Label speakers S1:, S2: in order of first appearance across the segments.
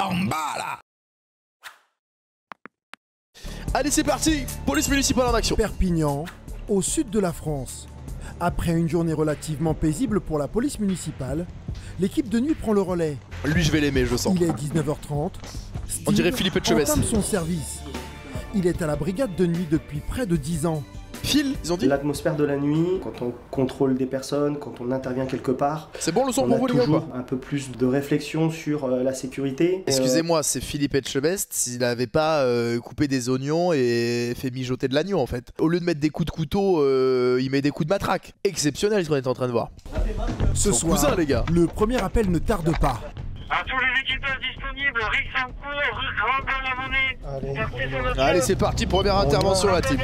S1: En bas là. Allez c'est parti. Police municipale en action.
S2: Perpignan, au sud de la France. Après une journée relativement paisible pour la police municipale, l'équipe de nuit prend le relais.
S1: Lui je vais l'aimer je sens.
S2: Il est 19h30.
S1: On dirait Philippe Etchebest.
S2: Entame son service. Il est à la brigade de nuit depuis près de 10 ans.
S1: Phil, ils ont dit.
S3: L'atmosphère de la nuit, quand on contrôle des personnes, quand on intervient quelque part,
S1: C'est bon le son
S3: on
S1: pour
S3: a
S1: vous les gars ou
S3: toujours
S1: pas?
S3: un peu plus de réflexion sur la sécurité.
S1: Excusez-moi, c'est Philippe Etchebest s'il n'avait pas coupé des oignons et fait mijoter de l'agneau en fait. Au lieu de mettre des coups de couteau, il met des coups de matraque. Exceptionnel ce qu'on est en train de voir.
S2: Ce
S1: Son
S2: soir,
S1: cousin, les gars.
S2: le premier appel ne tarde pas.
S4: À tous les équipages disponibles, Rixencourt, Rambert-la-Monnaie.
S1: Allez c'est parti, première intervention la team.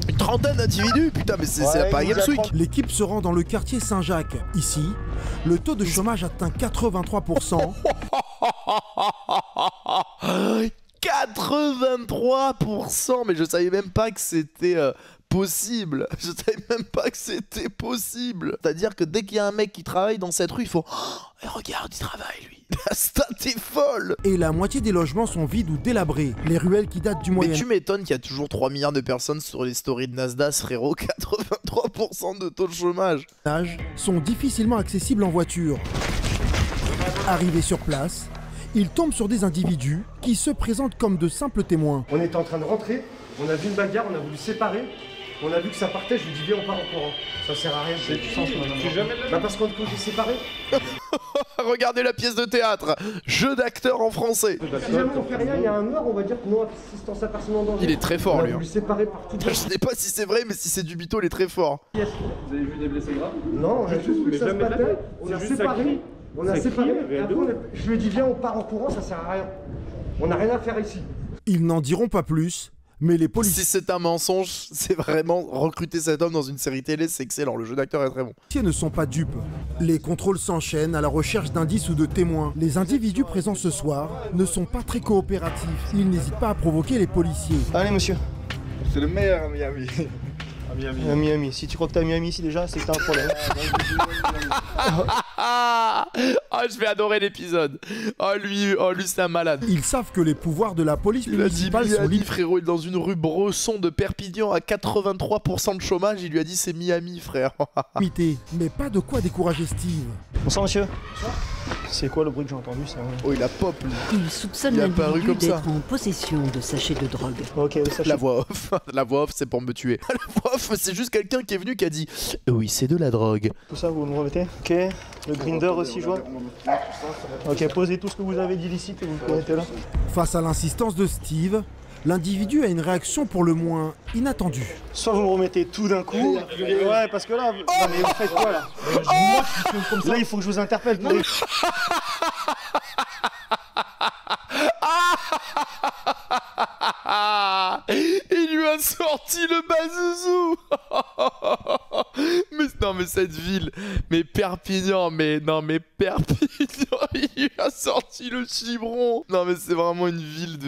S1: Une trentaine d'individus, putain mais c'est la Paris Games Week.
S2: L'équipe se rend dans le quartier Saint-Jacques. Ici, le taux de chômage atteint 83%.
S1: 83%, mais je savais même pas que c'était possible. Je savais même pas que c'était possible. C'est-à-dire que dès qu'il y a un mec qui travaille dans cette rue, il faut oh, regarde, il travaille lui. La stat est folle.
S2: Et la moitié des logements sont vides ou délabrés. Les ruelles qui datent du
S1: Mais
S2: Moyen
S1: tu m'étonnes qu'il y a toujours 3 milliards de personnes sur les stories de Nasdaq, frérot. 83% de taux de chômage.
S2: Âge sont difficilement accessibles en voiture. Arrivé sur place, il tombe sur des individus qui se présentent comme de simples témoins.
S3: On était en train de rentrer, on a vu une bagarre, on a voulu séparer, on a vu que ça partait, je lui dis viens on part en courant. Ça sert à rien, c'est du sens maintenant. Bah parce qu'on est séparé.
S1: Regardez la pièce de théâtre. Jeu d'acteur en français.
S3: Si jamais on fait rien, il y a un mort, on va dire non assistance à personne en danger.
S1: Il est très fort
S3: on a
S1: lui.
S3: voulu séparer par tout.
S1: Je sais pas si c'est vrai, mais si c'est Dubito, il est très fort.
S5: Vous avez vu des blessés graves?
S3: Non, on a juste vu que ça se battait, on a séparé. On a séparé, et après je lui ai dit viens on part en courant, ça sert à rien. On n'a rien à faire ici.
S2: Ils n'en diront pas plus, mais les policiers
S1: Si c'est un mensonge, c'est vraiment recruter cet homme dans une série télé, c'est excellent. Le jeu d'acteur est très bon.
S2: ne sont pas dupes. Les contrôles s'enchaînent à la recherche d'indices ou de témoins. Les individus présents ce soir ne sont pas très coopératifs. Ils n'hésitent pas à provoquer les policiers.
S3: Allez monsieur.
S5: C'est le meilleur à Miami.
S3: Miami, si tu crois que t'as Miami ici déjà, c'est que t'as un problème.
S1: Ah, je vais adorer l'épisode. Oh lui c'est un malade.
S2: Ils savent que les pouvoirs de la police
S1: Il a dit
S2: municipale sont
S1: Miami, frérot, il est dans une rue Bresson de Perpignan à 83% de chômage. Il lui a dit c'est Miami, frère.
S2: limités, mais pas de quoi décourager Steve.
S3: Bonsoir monsieur. C'est quoi le bruit que j'ai entendu ça?
S1: Oh, il a pop lui.
S6: Il soupçonne
S1: Il est apparu
S6: l'individu
S1: comme ça.
S6: d'être en possession de sachets de drogue.
S3: Ok, ça
S1: La voix off. La voix off, c'est pour me tuer. La voix off, c'est juste quelqu'un qui est venu qui a dit oui, c'est de la drogue.
S3: Tout ça, vous me remettez? Ok. Le grinder aussi, je vois. Ok, posez tout ce que vous avez dit ici, que vous mettez là.
S2: Face à l'insistance de Steve, l'individu a une réaction pour le moins inattendue.
S3: Soit vous me remettez tout d'un coup. Ouais, parce que là, non, mais vous faites quoi là? Là, il faut que je vous interpelle.
S1: Il lui a sorti le bazouzou. Mais non mais cette ville, mais Perpignan, mais non mais Perpignan, il lui a sorti le chibron. Non mais c'est vraiment une ville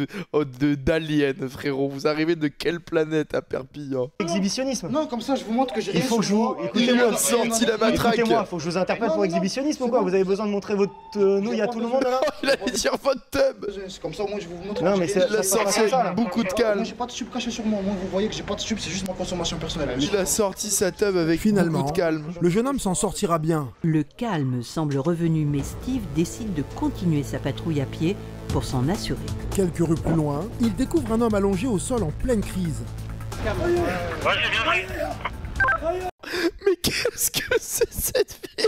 S1: d'aliens, frérot. Vous arrivez de quelle planète à Perpignan?
S3: Exhibitionnisme.
S7: Non, comme ça, je vous montre que j'ai rien.
S3: Il faut que je vous.
S1: Il lui
S3: Écoutez-moi.
S1: a sorti la matraque.
S3: Écoutez-moi, faut que je vous interpelle pour exhibitionnisme ou quoi? Vous avez besoin de montrer votre nouille à tout le monde là?
S1: Il allait dire votre tub.
S7: C'est comme ça, au moins, je vous montre.
S3: Non, mais
S7: que
S3: c'est-
S7: j'ai
S1: Il l'a
S7: rien.
S1: sorti
S3: ça, là.
S1: avec beaucoup de
S7: Moi,
S1: calme.
S7: j'ai pas de tube caché sur moi. Moi, vous voyez que j'ai pas de tube, c'est juste ma consommation personnelle.
S1: Il a sorti sa tub avec
S2: Finalement,
S1: beaucoup de calme.
S2: le jeune homme s'en sortira bien.
S6: Le calme semble revenu, mais Steve décide de continuer sa patrouille à pied pour s'en assurer.
S2: Quelques rues plus loin, il découvre un homme allongé au sol en pleine crise.
S1: Mais qu'est-ce que c'est cette vie?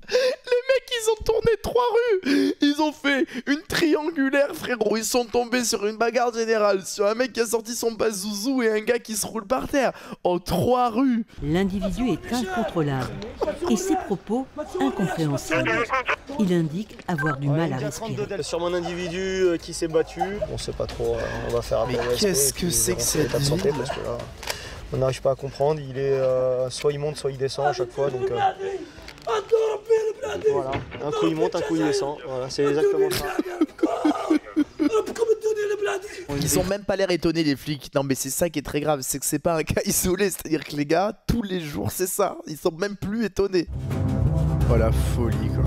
S1: Les mecs, ils ont tourné 3 rues. Ils ont fait une triangulaire, frérot. Ils sont tombés sur une bagarre générale, sur un mec qui a sorti son bazouzou et un gars qui se roule par terre. En 3 rues.
S6: L'individu est incontrôlable et ses propos incompréhensibles. Il indique avoir du mal à respirer.
S3: Sur mon individu qui s'est battu. On sait pas trop, on va faire appel
S1: Mais
S3: au SP,
S1: qu'est-ce
S3: et
S1: que
S3: puis
S1: c'est
S3: on
S1: que
S3: fait
S1: cette
S3: l'état de santé,
S1: ville?
S3: parce que là, on n'arrive pas à comprendre. Il est soit il monte, soit il descend à chaque fois. Donc voilà, un coup il monte, un coup il descend. Voilà, c'est exactement ça.
S1: Ils ont même pas l'air étonnés, les flics. Non, mais c'est ça qui est très grave, c'est que c'est pas un cas isolé. C'est-à-dire que les gars, tous les jours, c'est ça. Ils sont même plus étonnés. Oh la folie quoi.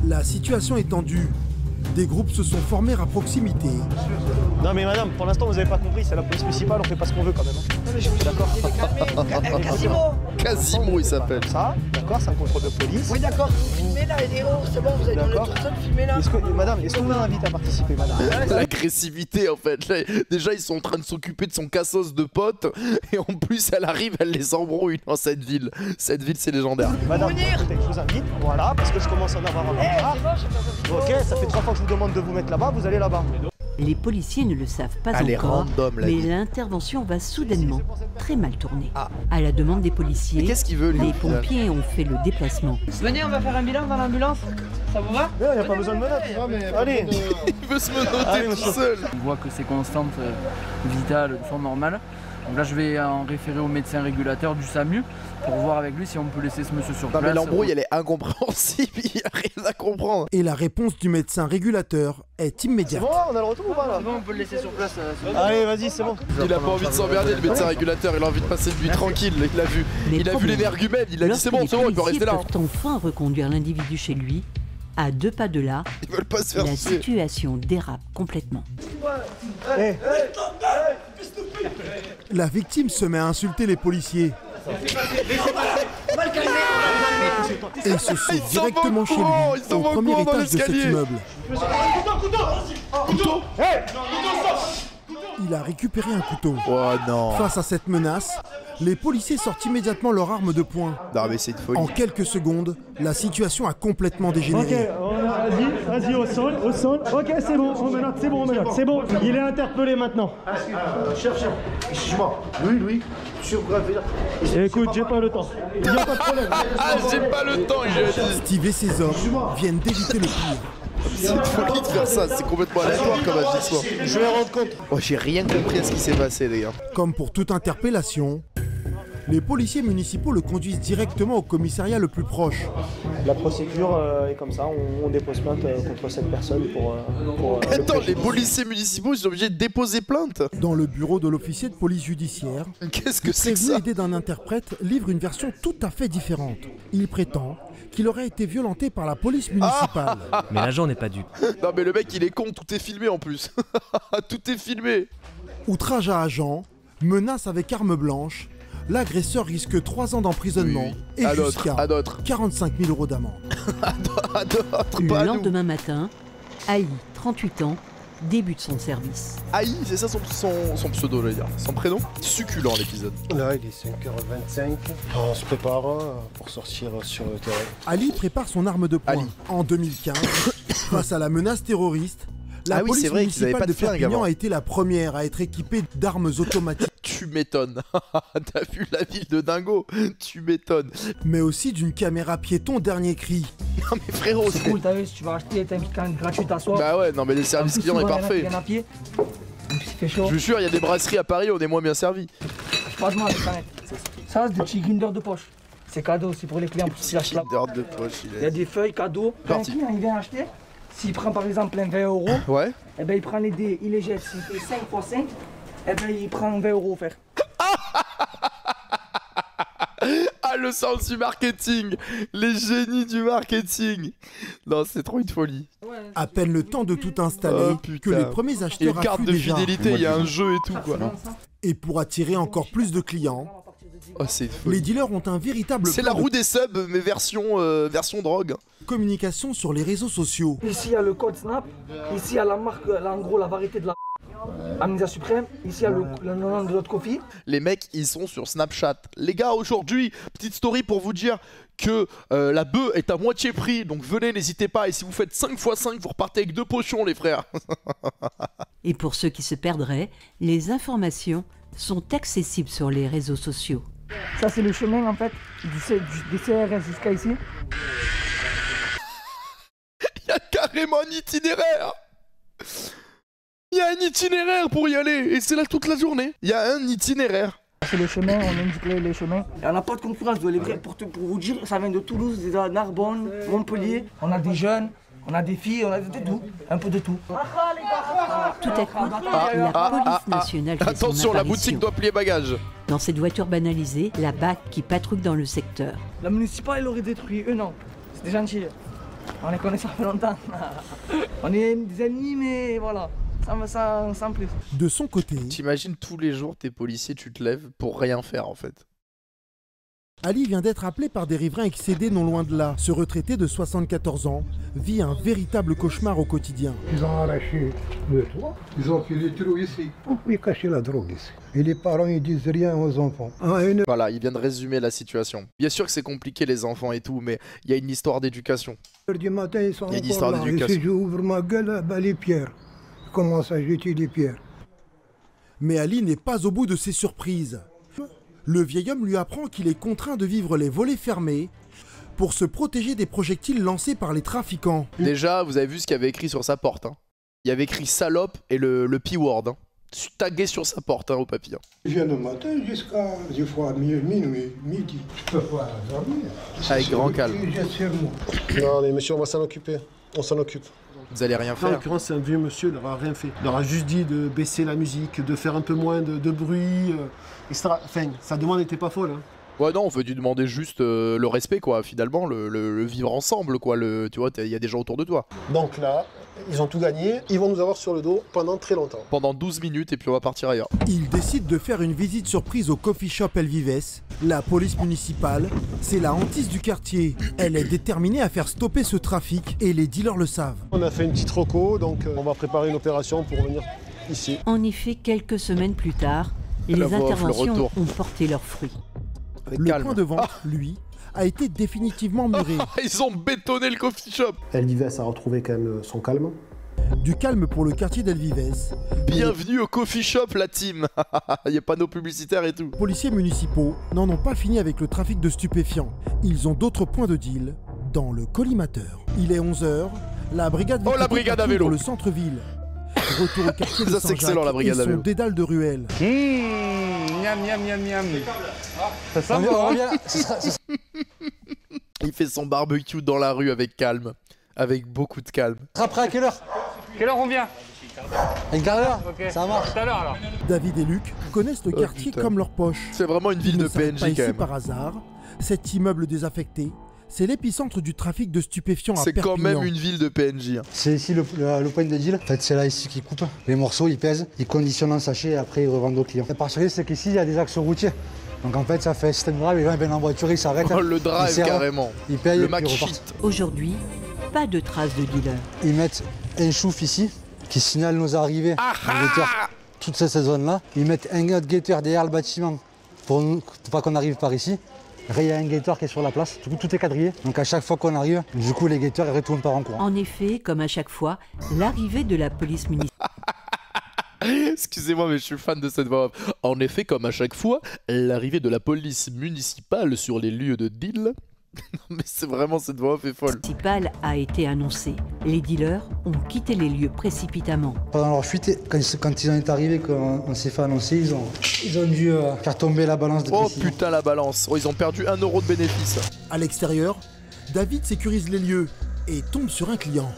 S2: La situation est tendue. Des groupes se sont formés à proximité.
S3: Non mais madame, pour l'instant vous avez pas compris, c'est la police municipale, on fait pas ce qu'on veut quand même. D'accord.
S1: Quasimo il s'appelle.
S3: Ça, d'accord, c'est un contrôle de police.
S7: Oui, d'accord. Filmez là, les héros, c'est bon, vous avez donné
S3: D'accord.
S7: tout seul, filmez là.
S3: Madame, est-ce qu'on vous invite à participer, madame?
S1: L'agressivité en fait. Là, déjà ils sont en train de s'occuper de son cassos de potes et en plus elle arrive, elle les embrouille dans cette ville. Cette ville c'est légendaire.
S3: Madame, écoutez, je vous invite, voilà, parce que je commence à en avoir un peu marre. Ok, ça fait 3 fois que je vous demande de vous mettre là-bas, vous allez là-bas.
S6: Les policiers ne le savent pas
S1: Elle est
S6: encore,
S1: random, la
S6: mais
S1: vie.
S6: l'intervention va soudainement très mal tourner. À la demande des policiers,
S1: Mais qu'est-ce qu'il veut lui
S6: les
S1: au final
S6: pompiers ont fait le déplacement.
S8: Venez, on va faire un bilan dans l'ambulance. Ça vous va?
S3: Il n'y a pas besoin de menottes. Allez.
S1: Il veut se menotter
S3: Allez,
S1: tout
S3: monsieur.
S1: seul.
S8: On voit que c'est constante, vitale, de forme normale. Donc là, je vais en référer au médecin régulateur du SAMU pour voir avec lui si on peut laisser ce monsieur sur
S1: Non
S8: place.
S1: mais l'embrouille elle est incompréhensible, il n'y a rien à comprendre.
S2: Et la réponse du médecin régulateur est
S3: C'est
S2: immédiate.
S3: bon, on a le retour ou pas là?
S8: Bon, on peut le laisser sur place.
S3: Allez, vas-y, c'est bon.
S1: Il a pas envie de s'emmerder le médecin régulateur, il a envie de passer une nuit tranquille, il a vu.
S6: Mais
S1: Il a vu
S6: problème,
S1: l'énergumène, il a dit
S6: lorsque
S1: c'est bon,
S6: les
S1: il peut
S6: policiers
S1: rester là.
S6: peuvent enfin reconduire l'individu chez lui, à 2 pas de là,
S1: Ils veulent pas se faire
S6: la
S1: chier.
S6: situation dérape complètement.
S3: Eh,
S2: La victime se met à insulter les policiers. Et se sauve
S1: s'en
S2: directement
S1: vont
S2: chez
S1: courant,
S2: lui,
S1: ils s'en
S2: au
S1: vont
S2: premier
S1: courant dans
S2: étage de cet
S1: l'escalier.
S2: immeuble. Il a récupéré un couteau.
S1: Oh non.
S2: Face à cette menace, les policiers sortent immédiatement leur arme de poing.
S1: Non mais c'est une folie.
S2: En quelques secondes, la situation a complètement dégénéré.
S3: vas-y, au sol. Ok, c'est bon, on menotte, c'est bon. Il est interpellé maintenant.
S7: Cherche, excuse-moi. Louis, sur quoi dire.
S3: Écoute, j'ai pas le temps. Il n'y a pas de problème.
S1: Ah j'ai pas le temps, il a dit.
S2: Steve et ses hommes viennent d'éviter le pire.
S1: C'est une folie de faire ça, c'est complètement aléatoire comme agissement.
S3: Je vais rendre compte.
S1: Oh j'ai rien compris à ce qui s'est passé les gars.
S2: Comme pour toute interpellation, les policiers municipaux le conduisent directement au commissariat le plus proche.
S3: La procédure est comme ça, on dépose plainte contre cette personne pour
S1: Attends, les policiers municipaux ils sont obligés de déposer plainte.
S2: Dans le bureau de l'officier de police judiciaire,
S1: Qu'est-ce que c'est que
S2: prévenu
S1: ça?
S2: aidé d'un interprète, livre une version tout à fait différente. Il prétend qu'il aurait été violenté par la police municipale.
S9: Mais l'agent n'est pas dupe.
S1: Non mais le mec il est con, tout est filmé en plus. Tout est filmé.
S2: Outrage à agent, menace avec arme blanche, l'agresseur risque 3 ans d'emprisonnement
S1: Oui.
S2: et
S1: À d'autres,
S2: jusqu'à
S1: à d'autres.
S2: 45 000 € d'amende.
S1: À d'autres,
S6: Le
S1: pas à nous.
S6: lendemain matin, Ali, 38 ans, débute son service.
S1: Aïe, c'est ça son pseudo, je veux dire. Son prénom. Succulent l'épisode.
S10: Là, il est 5h25. On se prépare pour sortir sur le terrain.
S2: Ali prépare son arme de poing.
S1: Ali.
S2: En 2015, face à la menace terroriste, la
S1: Ah oui,
S2: police
S1: c'est vrai qu'ils avaient
S2: municipale
S1: pas de
S2: de
S1: flingue
S2: Perpignan
S1: avant.
S2: a été la première à être équipée d'armes automatiques,
S1: Tu m'étonnes. T'as vu la ville de Dingo? Tu m'étonnes.
S2: mais aussi d'une caméra piéton dernier cri.
S1: Non mais frérot,
S8: C'est cool, t'as vu, si tu vas acheter, t'as une canne gratuite à soi.
S1: Bah ouais, non mais le service client est parfait.
S8: À pied. Et puis il fait chaud.
S1: Je vous jure, il y a des brasseries à Paris, on est moins bien servis.
S8: Franchement, les canettes. Ça, c'est des petits grinders de poche. C'est cadeau, c'est pour les clients, pour s'ils achètent là.
S1: Kinder de poche,
S8: Il y a des feuilles cadeaux. Quand un
S1: Parti.
S8: client il vient acheter, s'il prend par exemple un 20 €,
S1: Ouais.
S8: eh ben il prend les dés, il les jette. S'il fait 5 x 5, eh ben il prend 20 € offert.
S1: Ah le sens du marketing. Les génies du marketing. Non, c'est trop une folie.
S2: À peine le temps de tout installer
S1: Oh, putain.
S2: que les premiers
S1: Il y a
S2: acheteurs
S1: une carte
S2: affluent
S1: de
S2: déjà.
S1: fidélité, il y a un jeu et tout quoi.
S2: Et pour attirer encore plus de clients,
S1: Oh c'est une folie.
S2: les dealers ont un véritable
S1: C'est
S2: plan
S1: la
S2: de
S1: roue des subs, mais version drogue.
S2: communication sur les réseaux sociaux.
S8: Ici il y a le code Snap, ici il y a la marque, là, en gros la variété de la Amnesia Suprême, ici il y a le nom de notre coffee.
S1: Les mecs, ils sont sur Snapchat. Les gars, aujourd'hui, petite story pour vous dire que la bœuf est à moitié prix. Donc venez, n'hésitez pas. Et si vous faites 5 x 5, vous repartez avec 2 potions, les frères.
S6: Et pour ceux qui se perdraient, les informations sont accessibles sur les réseaux sociaux.
S8: Ça c'est le chemin en fait des CRS jusqu'à ici.
S1: Il y a carrément un itinéraire. Il y a un itinéraire pour y aller. Et c'est là toute la journée. Il y a un itinéraire.
S8: C'est le chemin, on indique les chemins. Et on n'a pas de concurrence de livrer pour vous dire, ça vient de Toulouse, de Narbonne, Montpellier. On a des jeunes, on a des filles, on a de tout, un peu de tout.
S6: Tout à coup, la police nationale fait son
S1: Attention, la
S6: apparition.
S1: boutique doit plier bagages.
S6: Dans cette voiture banalisée, la BAC qui patrouille dans le secteur.
S8: La municipale, elle aurait détruit un an. c'est gentil. On les connaît, ça fait longtemps. On est des ennemis, mais voilà, ça sans plus.
S2: De son côté,
S1: T'imagines tous les jours tes policiers, tu te lèves pour rien faire en fait.
S2: Ali vient d'être appelé par des riverains excédés non loin de là. Ce retraité de 74 ans vit un véritable cauchemar au quotidien.
S9: Ils ont arraché le toit, ils ont fait les trous ici. Ils cachaient la drogue ici. Et les parents ils disent rien aux enfants.
S1: Voilà, il vient de résumer la situation. Bien sûr que c'est compliqué les enfants et tout, mais il y a une histoire d'éducation.
S9: Du matin, ils sont
S1: Il y a une
S9: encore
S1: histoire
S9: là.
S1: d'éducation.
S9: Et si j'ouvre ma gueule, ben les pierres. Je commence à jeter les pierres.
S2: Mais Ali n'est pas au bout de ses surprises. Le vieil homme lui apprend qu'il est contraint de vivre les volets fermés pour se protéger des projectiles lancés par les trafiquants.
S1: Déjà, vous avez vu ce qu'il y avait écrit sur sa porte. Hein. Il y avait écrit salope et le P-word. Hein. Tagué sur sa porte au papier.
S9: Je viens le matin jusqu'à des fois minuit, midi. Je peux pas dormir.
S1: Avec grand calme.
S10: Non, mais monsieur, on va s'en occuper. On s'en occupe.
S1: Vous allez rien
S3: En
S1: faire.
S3: l'occurrence, c'est un vieux monsieur, il n'aura rien fait. Il aura juste dit de baisser la musique, de faire un peu moins de bruit, etc. Enfin, sa demande n'était pas folle. Hein.
S1: Ouais, non, on veut lui demander juste le respect, quoi, finalement, le vivre ensemble, quoi. Tu vois, il y a des gens autour de toi.
S10: Donc là, ils ont tout gagné. Ils vont nous avoir sur le dos pendant très longtemps.
S1: Pendant 12 minutes et puis on va partir ailleurs.
S2: Il décide de faire une visite surprise au coffee shop El Vives. La police municipale, c'est la hantise du quartier. Elle est déterminée à faire stopper ce trafic et les dealers le savent.
S10: On a fait une petite reco, donc on va préparer une opération pour venir ici.
S6: En effet, quelques semaines plus tard, les
S1: La voix off, le
S6: interventions
S1: retour.
S6: ont porté leurs fruits.
S1: Avec
S2: Le
S1: calme.
S2: point de vente, lui, a été définitivement muré.
S1: Ils ont bétonné le coffee shop.
S10: El Vives a retrouvé quand même son calme.
S2: Du calme pour le quartier d'El Vives.
S1: Bienvenue au coffee shop, la team. Il y a panneaux publicitaires et tout.
S2: Les policiers municipaux n'en ont pas fini avec le trafic de stupéfiants. Ils ont d'autres points de deal dans le collimateur. Il est 11h, la brigade
S1: Oh, la brigade à vélo.
S2: dans le centre-ville. Retour au quartier de
S1: Ça, c'est
S2: Saint-Jacques
S1: excellent, la brigade
S2: et
S1: à
S2: son
S1: vélo.
S2: dédale de ruelles.
S5: Miam, miam, miam, miam. Ça sent bon, hein.
S1: Il fait son barbecue dans la rue avec calme. Avec beaucoup de calme.
S8: Après, à quelle heure?
S5: Quelle heure on vient?
S8: Une quart d'heure.
S5: Ok.
S8: Ça marche.
S5: Tout à l'heure alors.
S2: David et Luc connaissent le
S1: Oh,
S2: quartier
S1: putain.
S2: comme leur poche.
S1: C'est vraiment une ville
S2: Ils
S1: de
S2: ne s'arrêtent
S1: PNJ
S2: pas
S1: quand
S2: ici
S1: même.
S2: par hasard. Cet immeuble désaffecté, c'est l'épicentre du trafic de stupéfiants à
S1: C'est
S2: Perpignan.
S1: quand même une ville de PNJ. Hein.
S7: C'est ici le point de deal. En fait, c'est là ici qu'ils coupent les morceaux, ils pèsent, ils conditionnent en sachet et après ils revendent aux clients. La particularité, c'est qu'ici, il y a des axes routiers. Donc en fait, ça fait un système grave, les gens viennent en voiture, ils s'arrêtent.
S1: Oh, le drive
S7: ils servent,
S1: carrément.
S7: Ils payent
S1: Le
S7: et puis
S1: Mac
S7: ils repartent.
S1: shit.
S6: Aujourd'hui, pas de traces de dealers.
S7: Ils mettent un chouf ici qui signale nos arrivées en guetteur. Toute cette zone-là. Ils mettent un autre guetteur derrière le bâtiment pour pas qu'on arrive par ici. Après, il y a un guetteur qui est sur la place. Du coup, tout est quadrillé. Donc à chaque fois qu'on arrive, du coup, les guetteurs ils retournent par en courant.
S6: En effet, comme à chaque fois, l'arrivée de la police municipale
S1: Excusez-moi, mais je suis fan de cette voix. En effet, comme à chaque fois, l'arrivée de la police municipale sur les lieux de deal. Non, mais c'est vraiment cette voix off est folle.
S6: a été annoncée. Les dealers ont quitté les lieux précipitamment.
S7: Pendant leur fuite, quand ils ont été arrivés, qu'on s'est fait annoncer, ils ont dû faire tomber la balance de
S1: Oh
S7: précision.
S1: putain, la balance. Oh, ils ont perdu 1 euro de bénéfice.
S2: À l'extérieur, David sécurise les lieux et tombe sur un client.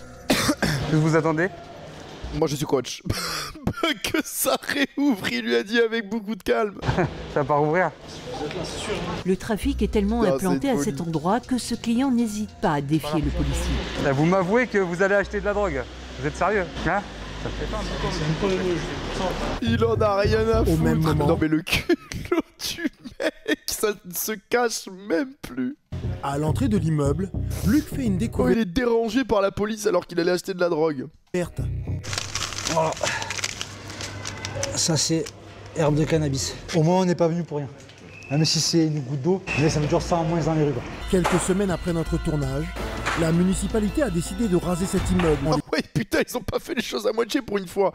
S5: Que vous attendez?
S1: Moi, je suis coach. Que ça réouvre, il lui a dit avec beaucoup de calme.
S5: Ça va pas rouvrir.
S6: Le trafic est tellement
S1: Non,
S6: implanté
S1: c'est
S6: à
S1: folie.
S6: cet endroit que ce client n'hésite pas à défier le policier.
S5: Là, vous m'avouez que vous allez acheter de la drogue. Vous êtes sérieux? Hein? Ça fait pas un peu
S1: Il en a rien à foutre.
S2: Au même moment.
S1: Non, mais le culot du mec, ça ne se cache même plus.
S2: À l'entrée de l'immeuble, Luc fait une
S1: Oh, il
S2: découverte.
S1: est dérangé par la police alors qu'il allait acheter de la drogue.
S7: Voilà. Ça, c'est herbe de cannabis. Au moins, on n'est pas venu pour rien. Même si c'est une goutte d'eau, mais ça veut dire ça en moins dans les rues. quoi.
S2: Quelques semaines après notre tournage, la municipalité a décidé de raser cet immeuble.
S1: Ah ouais, putain, ils ont pas fait les choses à moitié pour une fois.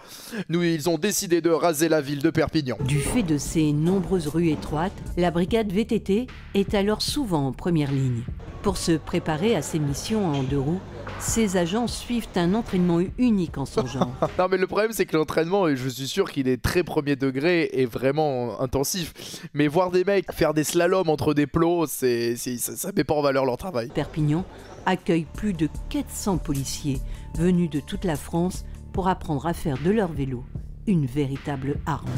S1: Nous, ils ont décidé de raser la ville de Perpignan.
S6: Du fait de ces nombreuses rues étroites, la brigade VTT est alors souvent en première ligne. Pour se préparer à ces missions en 2 roues, ces agents suivent un entraînement unique en son genre.
S1: Non, mais le problème, c'est que l'entraînement, je suis sûr qu'il est très premier degré et vraiment intensif. Mais voir des mecs faire des slaloms entre des plots, ça met pas en valeur leur travail.
S6: Perpignan accueille plus de 400 policiers venus de toute la France pour apprendre à faire de leur vélo une véritable arme.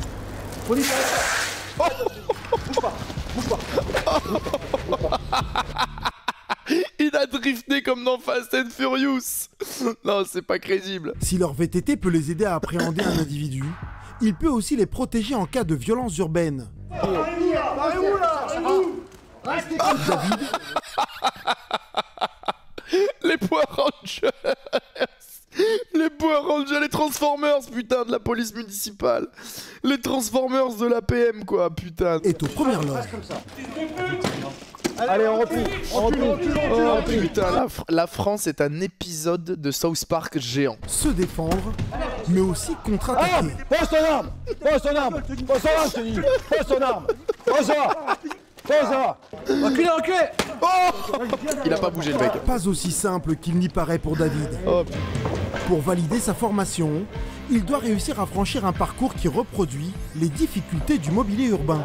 S1: Il a drifter comme dans Fast and Furious. Non, c'est pas crédible.
S2: Si leur VTT peut les aider à appréhender un individu, il peut aussi les protéger en cas de violence urbaine. David,
S1: les Power Rangers. Les Power Rangers, les Transformers, putain, de la police municipale. Les Transformers de l'APM, quoi, putain.
S2: est aux premières loges.
S3: Allez, on replie.
S1: Oh putain, la France est un épisode de South Park géant.
S2: Se défendre, mais aussi contre-attaquer.
S3: Pose ton arme. Pose ton arme. Pose ton arme, je te dis. Pose ton arme. Pose-la. Pose-la. Reculez, reculez.
S1: Il a pas bougé le mec.
S2: Pas aussi simple qu'il n'y paraît pour David.
S1: Oh.
S2: Pour valider sa formation, il doit réussir à franchir un parcours qui reproduit les difficultés du mobilier urbain.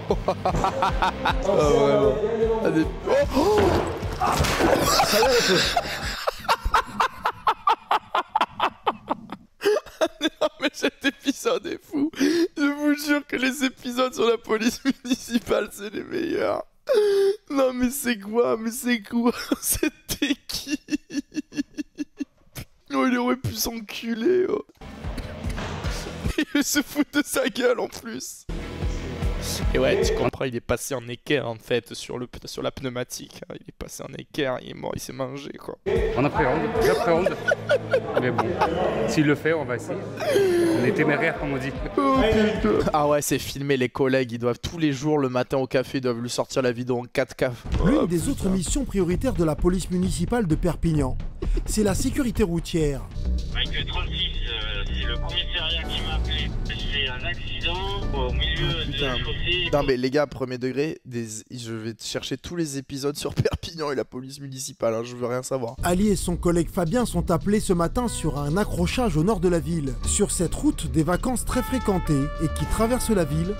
S1: Non mais cet épisode est fou. Je vous jure que les épisodes sur la police municipale c'est les meilleurs. Non mais c'est quoi? C'était qui? Oh, il aurait pu s'enculer. Oh. Il se fout de sa gueule en plus. Et ouais, tu comprends, il est passé en équerre en fait sur la pneumatique. Il est passé en équerre, il est mort, il s'est mangé quoi.
S5: On appréhende, j'appréhende. Mais bon, s'il le fait, on va essayer. On est téméraire comme on dit.
S1: Oh, putain. Ah ouais, c'est filmé, les collègues, ils doivent tous les jours le matin au café, ils doivent lui sortir la vidéo en 4K.
S2: L'une des autres missions prioritaires de la police municipale de Perpignan, c'est la sécurité routière.
S4: Mike 36, c'est le commissariat qui m'a appelé. C'est un accident au milieu de la chaussée.
S1: Non mais les gars, premier degré, je vais chercher tous les épisodes sur Perpignan et la police municipale, hein, je veux rien savoir.
S2: Ali et son collègue Fabien sont appelés ce matin sur un accrochage au nord de la ville. Sur cette route des vacances très fréquentée et qui traverse la ville,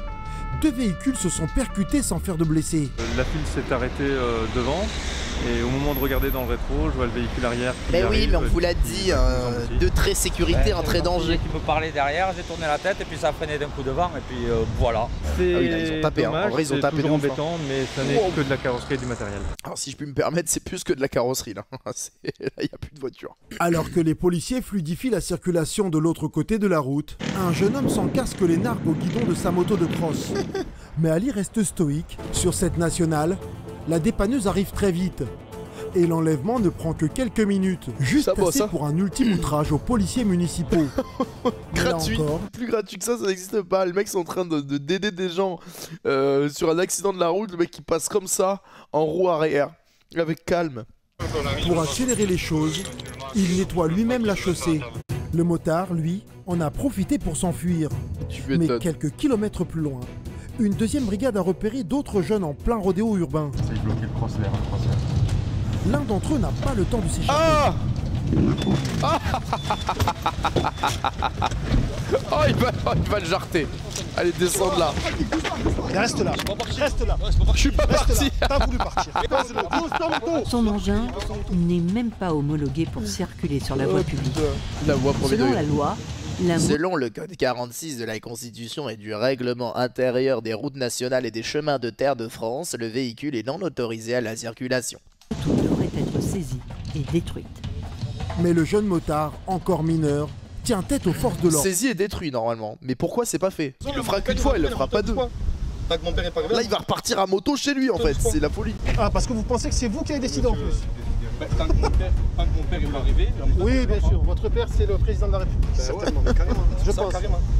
S2: 2 véhicules se sont percutés sans faire de blessés.
S11: La file s'est arrêtée devant. Et au moment de regarder dans le rétro, je vois le véhicule arrière qui
S1: mais
S11: arrive,
S1: oui, mais on vous l'a dit, deux traits sécurité, un trait danger.
S12: Qui me parlait derrière, j'ai tourné la tête et puis ça a freiné d'un coup devant et puis voilà.
S11: C'est
S1: ils ont tapé,
S11: dommage,
S1: en vrai ils ont tapé
S11: toujours embêtant, mais ça n'est que de la carrosserie et du matériel.
S1: Alors si je puis me permettre, c'est plus que de la carrosserie là. Là, il n'y a plus de voiture.
S2: Alors que les policiers fluidifient la circulation de l'autre côté de la route, un jeune homme s'en casque les nargues au guidon de sa moto de cross. Mais Ali reste stoïque. Sur cette nationale, la dépanneuse arrive très vite. Et l'enlèvement ne prend que quelques minutes, juste assez pour un ultime outrage aux policiers municipaux.
S1: Gratuit, plus gratuit que ça n'existe pas. Les mecs sont en train d'aider des gens sur un accident de la route, le mec qui passe comme ça, en roue arrière, avec calme.
S2: Pour accélérer les choses, il nettoie lui-même la chaussée. Le motard, lui, en a profité pour s'enfuir. Mais quelques kilomètres plus loin, une deuxième brigade a repéré d'autres jeunes en plein rodéo urbain.
S11: C'est bloqué le crosselaire, le crosselaire.
S2: L'un d'entre eux n'a pas le temps de s'échapper.
S1: Oh, il va le jarter. Allez, descends de là.
S3: Reste là. Reste là.
S1: Je suis pas parti.
S3: T'as voulu partir.
S6: Son engin n'est même pas homologué pour circuler sur la voie publique.
S1: La voie
S6: Selon la loi,
S1: selon le code 46 de la Constitution et du règlement intérieur des routes nationales et des chemins de terre de France, le véhicule est non autorisé à la circulation.
S6: Tout devrait être saisi et détruite.
S2: Mais le jeune motard, encore mineur, tient tête aux forces de l'ordre.
S1: Saisi et détruit normalement. Mais pourquoi c'est pas fait? Il le fera qu'une fois, il le fera pas deux. Là il va repartir à moto chez lui en fait, c'est la folie.
S3: Ah, parce que vous pensez que c'est vous qui avez décidé en plus?
S11: Quand mon père est arrivé...
S3: Oui, bien sûr. Votre père, c'est le président de la République. Certainement.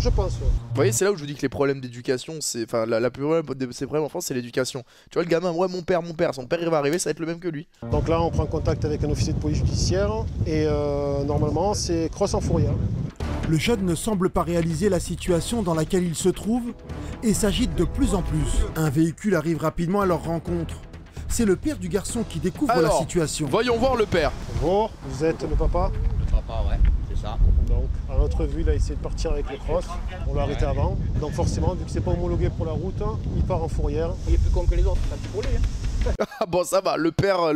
S3: Je pense.
S1: Vous voyez, c'est là où je vous dis que les problèmes d'éducation, c'est... Enfin, la plus grande de ces problèmes en France, c'est l'éducation. Tu vois, le gamin, ouais, mon père, son père, il va arriver, ça va être le même que lui.
S3: Donc là, on prend contact avec un officier de police judiciaire et normalement, c'est crosse en fourrière.
S2: Le jeune ne semble pas réaliser la situation dans laquelle il se trouve et s'agite de plus en plus. Un véhicule arrive rapidement à leur rencontre. C'est le père du garçon qui découvre la situation.
S1: Voyons voir le père.
S3: Bonjour, vous êtes le papa?
S12: Le papa, ouais, c'est ça.
S3: Donc, à notre vue, il a essayé de partir avec le cross. On l'a arrêté avant. Donc forcément, vu que c'est pas homologué pour la route, il part en fourrière.
S12: Il est plus con que les autres, c'est un petit poulet.
S1: Ah bon, ça va, le père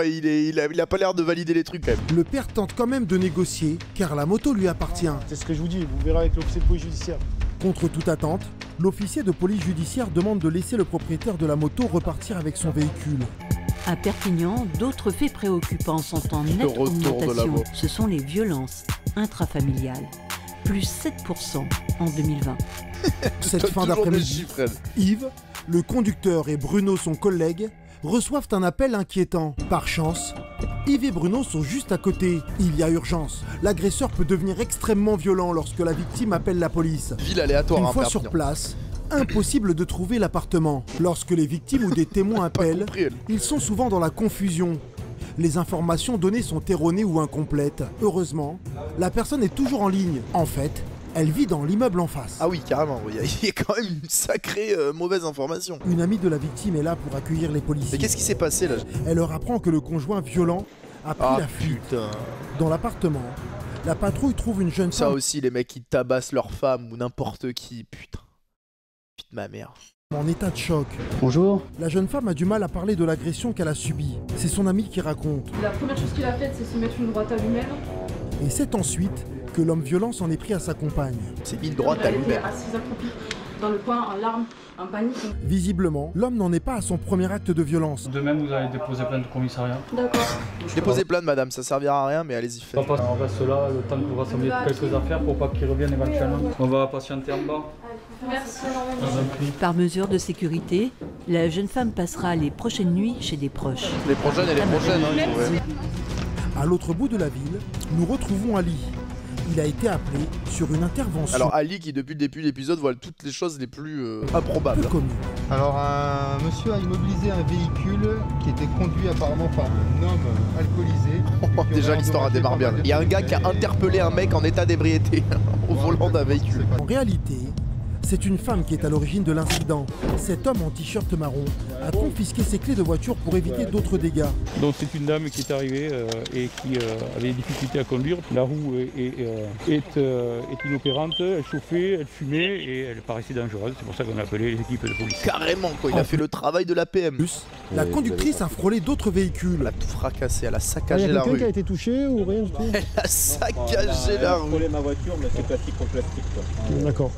S1: il a pas l'air de valider les trucs quand même.
S2: Le père tente quand même de négocier, car la moto lui appartient.
S3: C'est ce que je vous dis, vous verrez avec l'officier de police judiciaire.
S2: Contre toute attente, l'officier de police judiciaire demande de laisser le propriétaire de la moto repartir avec son véhicule.
S6: À Perpignan, d'autres faits préoccupants sont en nette augmentation. Ce sont les violences intrafamiliales. Plus 7% en 2020.
S2: Cette fin d'après-midi, Yves, le conducteur et Bruno, son collègue, reçoivent un appel inquiétant. Par chance, Yves et Bruno sont juste à côté. Il y a urgence. L'agresseur peut devenir extrêmement violent lorsque la victime appelle la police.
S1: Ville aléatoire.
S2: Une fois sur place, impossible de trouver l'appartement. Lorsque les victimes ou des témoins appellent, ils sont souvent dans la confusion. Les informations données sont erronées ou incomplètes. Heureusement, la personne est toujours en ligne. En fait, elle vit dans l'immeuble en face.
S1: Ah oui, carrément. Il y a quand même une sacrée mauvaise information.
S2: Une amie de la victime est là pour accueillir les policiers.
S1: Mais qu'est-ce qui s'est passé là?
S2: Elle leur apprend que le conjoint violent a pris la fuite.
S1: Putain.
S2: Dans l'appartement, la patrouille trouve une jeune femme.
S1: Ça aussi, les mecs qui tabassent leur femme ou n'importe qui. Putain. Putain, ma mère.
S2: En état de choc.
S13: Bonjour.
S2: La jeune femme a du mal à parler de l'agression qu'elle a subie. C'est son amie qui raconte.
S14: La première chose qu'il a faite, c'est se mettre une droite à lui-même.
S2: Et c'est ensuite que l'homme violent s'en est pris à sa compagne.
S1: C'est mis une droite à lui-même.
S14: Elle était assise accroupie dans le coin, en larmes, en panique.
S2: Visiblement, l'homme n'en est pas à son premier acte de violence.
S15: De même, vous allez déposer plainte au commissariat.
S14: D'accord.
S1: Déposez plainte, madame, ça servira à rien, mais allez-y, faites.
S15: On reste là le temps que vous rassemblez quelques affaires pour pas qu'ils reviennent éventuellement. On va patienter en bas.
S14: Merci.
S6: Par mesure de sécurité, la jeune femme passera les prochaines nuits chez des proches.
S1: Les prochaines et les prochaines.
S2: À l'autre bout de la ville, nous retrouvons Ali. Il a été appelé sur une intervention.
S1: Alors Ali qui depuis le début de l'épisode voit toutes les choses les plus improbables.
S16: Alors un monsieur a immobilisé un véhicule qui était conduit apparemment par un homme alcoolisé.
S1: Déjà l'histoire a démarré bien. Il y a un gars qui a interpellé un mec en état d'ébriété au volant d'un véhicule.
S2: En réalité, c'est une femme qui est à l'origine de l'incident. Cet homme en t-shirt marron a confisqué ses clés de voiture pour éviter d'autres dégâts.
S15: Donc c'est une dame qui est arrivée et qui avait des difficultés à conduire. La roue est inopérante, elle chauffait, elle fumait et elle paraissait dangereuse. C'est pour ça qu'on a appelé les équipes de police.
S1: Carrément quoi, il a fait le travail de l'APM.
S2: La conductrice a frôlé d'autres véhicules.
S1: Elle a tout fracassé, elle a saccagé la rue.
S17: Quelqu'un qui a été touché ou rien du tout?
S1: Elle a saccagé la rue.
S10: J'ai frôlé ma voiture, mais c'est plastique contre plastique quoi.
S17: D'accord.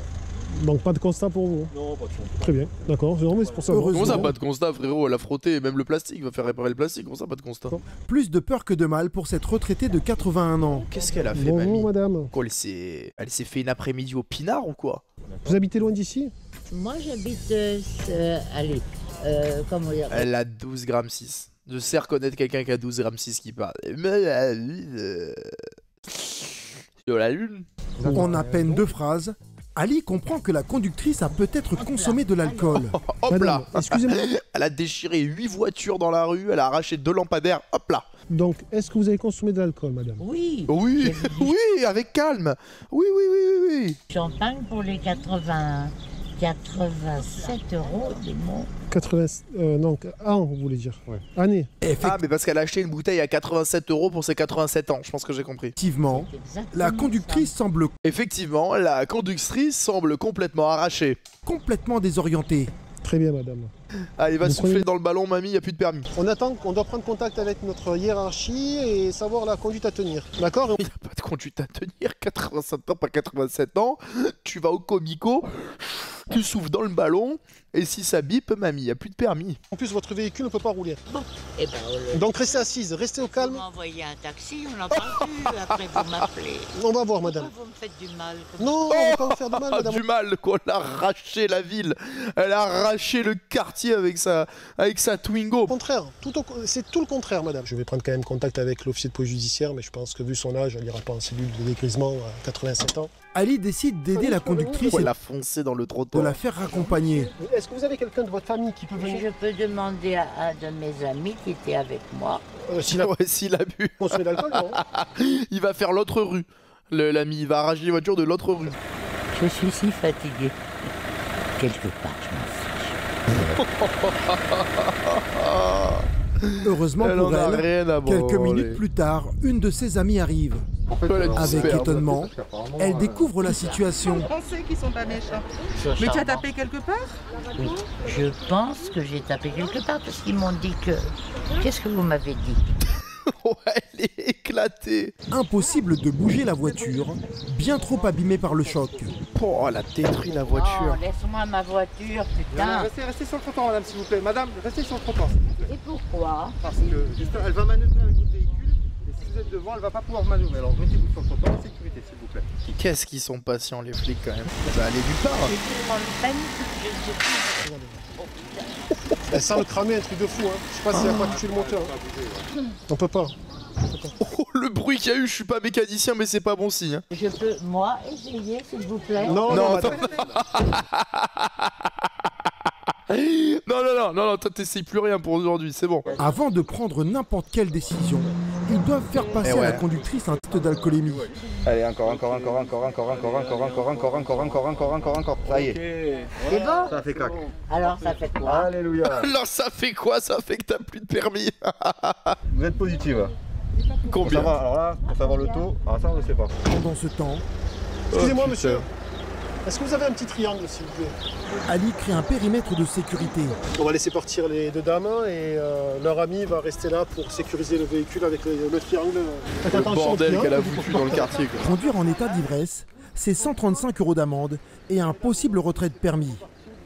S17: Donc pas de constat pour vous?
S10: Non, pas de constat.
S17: Très bien, d'accord. C'est pour ça.
S1: Comment ça, pas de constat, frérot? Elle a frotté même le plastique, il va faire réparer le plastique. Comment ça, pas de constat?
S2: Plus de peur que de mal pour cette retraitée de 81 ans.
S1: Qu'est-ce qu'elle a fait,
S17: Bonjour,
S1: mamie?
S17: madame.
S1: Quoi, elle s'est fait une après-midi au Pinard ou quoi?
S17: Vous habitez loin d'ici?
S18: Moi, j'habite, comment dire?
S1: Elle a 12 grammes 6. Je sais reconnaître quelqu'un qui a 12 grammes 6 qui parle. Sur la lune.
S2: En à peine 2 phrases, Ali comprend que la conductrice a peut-être consommé de l'alcool.
S1: Hop là.
S17: Excusez-moi.
S1: Elle a déchiré 8 voitures dans la rue, elle a arraché 2 lampadaires, hop là.
S17: Donc, est-ce que vous avez consommé de l'alcool, madame?
S18: Oui.
S1: Oui, oui, avec calme. Oui.
S18: Champagne pour les 87 € de mon...
S17: 80... non, an, vous voulez dire. Ouais. Année.
S1: Ah, mais parce qu'elle a acheté une bouteille à 87 € pour ses 87 ans, je pense que j'ai compris.
S2: Effectivement, la conductrice semble...
S1: Effectivement, la conductrice semble complètement arrachée.
S2: Complètement désorientée.
S17: Très bien, madame.
S1: Allez, va souffler dans le ballon, mamie, il n'y a plus de permis.
S17: On attend, on doit prendre contact avec notre hiérarchie et savoir la conduite à tenir. D'accord?
S1: Il n'y a pas de conduite à tenir, 87 ans, pas 87 ans. Tu vas au comico, tu souffles dans le ballon, et si ça bip, mamie, il n'y a plus de permis.
S17: En plus, votre véhicule ne peut pas rouler.
S18: Bon, eh ben,
S17: donc restez assise, restez au calme.
S18: Vous m'envoyez un taxi, on n'en parle plus, après vous m'appelez.
S17: On va voir, madame.
S18: Pourquoi vous me faites du mal
S17: Non, on ne va pas vous faire de mal, madame.
S1: Du mal, quoi, elle a arraché la ville. Elle a arraché le quartier avec sa Twingo.
S17: Au contraire, c'est tout le contraire, madame. Je vais prendre quand même contact avec l'officier de police judiciaire, mais je pense que vu son âge, elle n'ira pas en cellule de dégrisement à 87 ans.
S2: Ali décide d'aider la conductrice
S1: et foncé dans le trottoir.
S2: De la faire raccompagner.
S17: Est-ce que vous avez quelqu'un de votre famille qui peut venir?
S18: Je peux demander à un de mes amis qui était avec moi.
S1: S'il a bu.
S17: Consommé d'alcool, non?
S1: Il va faire l'autre rue. L'ami, il va arracher les voitures de l'autre rue.
S18: Je suis si fatigué. Quelque part, je m'en fiche.
S2: Heureusement pour elle, quelques minutes plus tard, une de ses amies arrive. Avec étonnement, elle découvre la situation.
S19: Vous pensez qu'ils sont pas méchants? Mais tu as tapé quelque part?
S18: Oui, je pense que j'ai tapé quelque part parce qu'ils m'ont dit que... Qu'est-ce que vous m'avez dit?
S1: Ouais, elle est éclatée.
S2: Impossible de bouger la voiture, bien trop abîmée par le choc.
S1: Oh, elle a détruit la voiture.
S18: Oh, laisse-moi ma voiture, putain.
S3: Restez sur le trottoir, madame, s'il vous plaît. Madame, restez sur le trottoir.
S18: Et pourquoi?
S3: Parce que justement, elle va manœuvrer avec votre véhicule. Et si vous êtes devant, elle va pas pouvoir manœuvrer. Alors mettez-vous sur le trottoir en sécurité, s'il vous plaît.
S1: Qu'est-ce qu'ils sont patients, les flics, quand même. Ça va aller nulle part.
S17: Elle semble cramer un truc de fou, hein. Je sais pas s'il y a pas tué le moteur. Hein. On peut pas.
S1: Oh, le bruit qu'il y a eu, je suis pas mécanicien, mais c'est pas bon signe. Hein.
S18: Je peux, moi, essayer, s'il vous plaît?
S1: Non, attends. Non, toi t'essayes plus rien pour aujourd'hui, c'est bon.
S2: Avant de prendre n'importe quelle décision, ils doivent faire passer à la conductrice un test d'alcoolémie.
S3: Allez, encore. Ça y est.
S18: C'est bon?
S3: Ça fait cac.
S18: Alors, ça fait quoi?
S3: Alléluia.
S1: Alors ça fait quoi? Ça fait que t'as plus de permis.
S3: Vous êtes positive.
S1: Combien?
S3: Ça va, alors là, pour savoir le taux, ça on ne sait pas.
S2: Pendant ce temps,
S17: Excusez-moi, monsieur. Est-ce que vous avez un petit triangle, s'il vous plaît?
S2: Ali crée un périmètre de sécurité.
S17: On va laisser partir les deux dames et leur ami va rester là pour sécuriser le véhicule avec le triangle. Faites
S1: Le
S17: attention au
S1: bordel
S17: triangle.
S1: qu'elle a foutu dans le quartier, quoi.
S2: Conduire en état d'ivresse, c'est 135 € d'amende et un possible retrait de permis.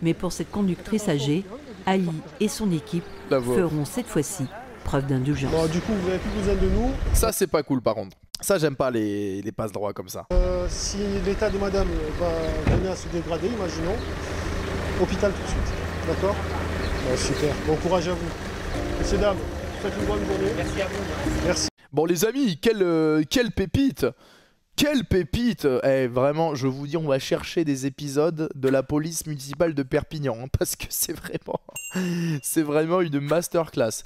S6: Mais pour cette conductrice âgée, Ali et son équipe
S1: La voix.
S6: feront cette fois-ci preuve d'indulgence.
S17: Bon, du coup, vous n'avez plus besoin de nous.
S1: Ça, c'est pas cool, par contre. Ça, j'aime pas les passe-droits comme ça.
S17: Si l'état de madame venait à se dégrader, imaginons, hôpital tout de suite. D'accord? Bon, super. Bon courage à vous. Messieurs, dames, faites une bonne journée. Merci à vous. Merci.
S1: Bon, les amis, quelle pépite! Quelle pépite! Eh, vraiment, je vous dis, on va chercher des épisodes de la police municipale de Perpignan, hein, parce que c'est vraiment une masterclass.